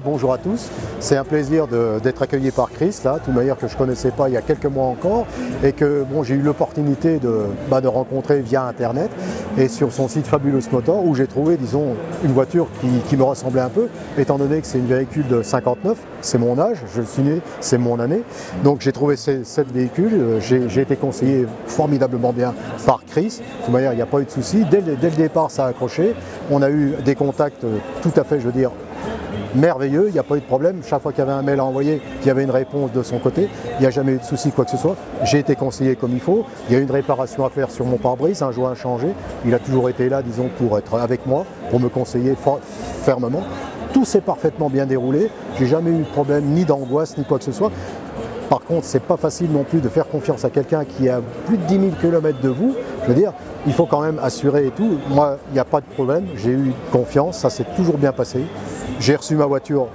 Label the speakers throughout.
Speaker 1: Bonjour à tous, c'est un plaisir d'être accueilli par Chris, là, de toute manière que je ne connaissais pas il y a quelques mois encore et que bon, j'ai eu l'opportunité de rencontrer via internet et sur son site Fabulous Motor où j'ai trouvé disons une voiture qui me ressemblait un peu étant donné que c'est une véhicule de 59, c'est mon âge, je suis né, c'est mon année, donc j'ai trouvé cette véhicule, j'ai été conseillé formidablement bien par Chris, de toute manière il n'y a pas eu de souci, dès le départ ça a accroché, on a eu des contacts tout à fait je veux dire merveilleux, il n'y a pas eu de problème. Chaque fois qu'il y avait un mail à envoyer, il y avait une réponse de son côté. Il n'y a jamais eu de souci, quoi que ce soit. J'ai été conseillé comme il faut. Il y a eu une réparation à faire sur mon pare-brise, un joint à changer. Il a toujours été là, disons, pour être avec moi, pour me conseiller fermement. Tout s'est parfaitement bien déroulé. J'ai jamais eu de problème, ni d'angoisse, ni quoi que ce soit. Par contre, c'est pas facile non plus de faire confiance à quelqu'un qui est à plus de 10 000 km de vous. Je veux dire, il faut quand même assurer et tout. Moi, il n'y a pas de problème. J'ai eu confiance, ça s'est toujours bien passé. J'ai reçu ma voiture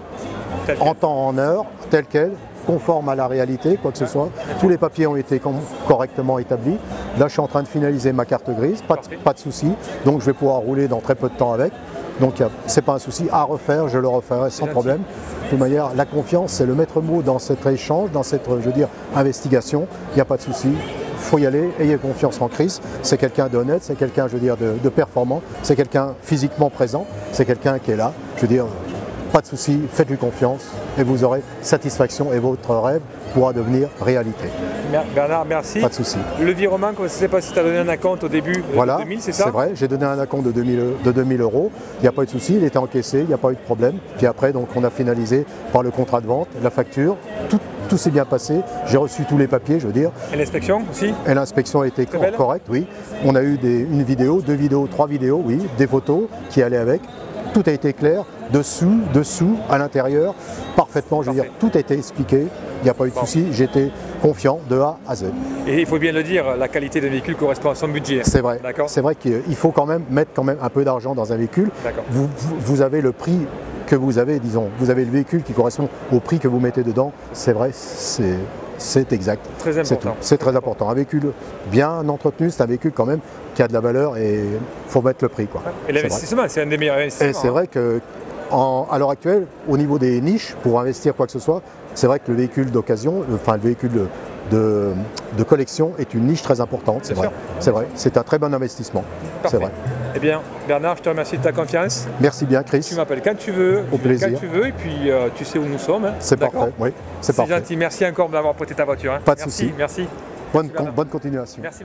Speaker 1: en temps, en heure, telle qu'elle, conforme à la réalité, quoi que ce soit. Tous les papiers ont été correctement établis. Là, je suis en train de finaliser ma carte grise, pas de souci. Donc, je vais pouvoir rouler dans très peu de temps avec. Donc, ce n'est pas un souci à refaire, je le referai sans problème. De toute manière, la confiance, c'est le maître mot dans cet échange, dans cette, je veux dire, investigation. Il n'y a pas de souci. Il faut y aller, ayez confiance en Chris. C'est quelqu'un d'honnête, c'est quelqu'un, je veux dire, de performant, c'est quelqu'un physiquement présent, c'est quelqu'un qui est là. Je veux dire, pas de souci, faites-lui confiance et vous aurez satisfaction et votre rêve pourra devenir réalité.
Speaker 2: Bernard, merci.
Speaker 1: Pas de souci.
Speaker 2: Le virement, je ne sais pas si tu as donné un acompte au début de 2000, c'est ça?
Speaker 1: C'est vrai, j'ai donné un acompte de 2000 €. Il n'y a pas eu de souci, il était encaissé, il n'y a pas eu de problème. Puis après, donc, on a finalisé par le contrat de vente, la facture, tout s'est bien passé. J'ai reçu tous les papiers, je veux dire.
Speaker 2: Et l'inspection aussi?
Speaker 1: Et l'inspection a été correcte, oui. On a eu une vidéo, 2 vidéos, 3 vidéos, oui, des photos qui allaient avec. Tout a été clair, dessous, à l'intérieur, parfaitement, je veux dire, tout a été expliqué, il n'y a pas eu de souci, j'étais confiant de A à Z.
Speaker 2: Et il faut bien le dire, la qualité d'un véhicule correspond à son budget.
Speaker 1: C'est vrai, c'est vrai qu'il faut quand même mettre un peu d'argent dans un véhicule. Vous avez le prix que vous avez, disons, vous avez le véhicule qui correspond au prix que vous mettez dedans, c'est vrai, c'est exact.
Speaker 2: Très important.
Speaker 1: C'est très important. Un véhicule bien entretenu, c'est un véhicule quand même qui a de la valeur et il faut mettre le prix, quoi.
Speaker 2: Et l'investissement, c'est un des meilleurs investissements.
Speaker 1: Et c'est vrai qu'à l'heure actuelle, au niveau des niches, pour investir quoi que ce soit, c'est vrai que le véhicule d'occasion, enfin le véhicule de collection est une niche très importante, c'est vrai. C'est vrai, c'est un très bon investissement. C'est vrai.
Speaker 2: Eh bien, Bernard, je te remercie de ta confiance.
Speaker 1: Merci bien, Chris.
Speaker 2: Tu m'appelles quand tu veux,
Speaker 1: au plaisir.
Speaker 2: Quand tu veux, et puis tu sais où nous sommes. Hein.
Speaker 1: C'est parfait, oui, c'est parfait.
Speaker 2: Gentil, merci encore d'avoir prêté ta voiture. Hein.
Speaker 1: Pas de souci.
Speaker 2: Merci.
Speaker 1: Bonne continuation.
Speaker 2: Merci.